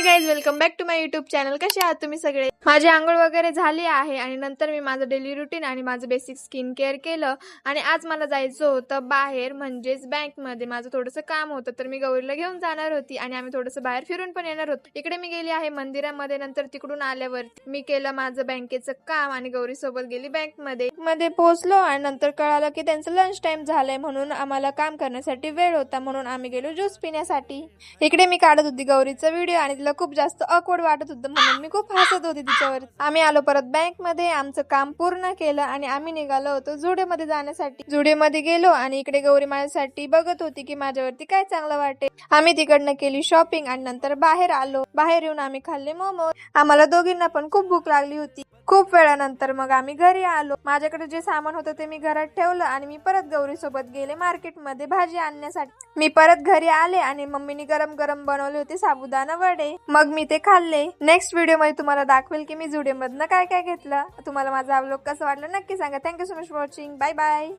High guys, welcome back to my YouTube channel. कसे आहात तुम्ही सगळे? माझी आंघोळ वगैरे झाली आहे आणि नंतर मी माझं डेली रुटीन आणि माझं बेसिक स्किन केअर केलं. आणि आज मला जायचं होतं बाहेर, म्हणजेच बँकमध्ये माझं थोडंसं काम होतं. तर मी गौरीला घेऊन जाणार होती आणि आम्ही थोडंसं बाहेर फिरून पण येणार होतो. इकडे मी गेली आहे मंदिरामध्ये. नंतर तिकडून आल्यावर मी केलं माझं बँकेचं काम आणि गौरी सोबत गेली बँकमध्ये पोहोचलो. आणि नंतर कळालं की त्यांचं लंच टाइम झालंय, म्हणून आम्हाला काम करण्यासाठी वेळ होता, म्हणून आम्ही गेलो ज्यूस पिण्यासाठी. इकडे मी काढत होती गौरीचा व्हिडिओ आणि तिला खूप जास्त ऑकवर्ड वाटत होतं, म्हणून मी खूप हसत होती तिच्यावर. आम्ही आलो परत बँक मध्ये, आमचं काम पूर्ण केलं आणि आम्ही निघालो होतो जुडिओमध्ये जाण्यासाठी. जुडिओमध्ये गेलो आणि इकडे गौरी माझ्यासाठी बघत होती की माझ्यावरती काय चांगलं वाटेल. आम्ही तिकडनं केली शॉपिंग आणि नंतर बाहेर आलो. बाहेर येऊन आम्ही खाल्ले मोमो. आम्हाला दोघींना पण खूप भूक लागली होती. खूप वेळानंतर मग आम्ही घरी आलो. माझ्याकडे जे सामान होतं ते मी घरात ठेवलं आणि मी परत गौरी सोबत गेले मार्केटमध्ये भाजी आणण्यासाठी. मी परत घरी आले आणि मम्मीने गरम गरम बनवले होते साबुदाणा वडे. मग मी ते खाल्ले. नेक्स्ट व्हिडिओ मध्ये तुम्हाला दाखवेल की मी जुडिओ मधनं काय काय घेतलं. तुम्हाला माझा व्लॉग कसा वाटला नक्की सांगा. Thank you so much for watching. Bye bye.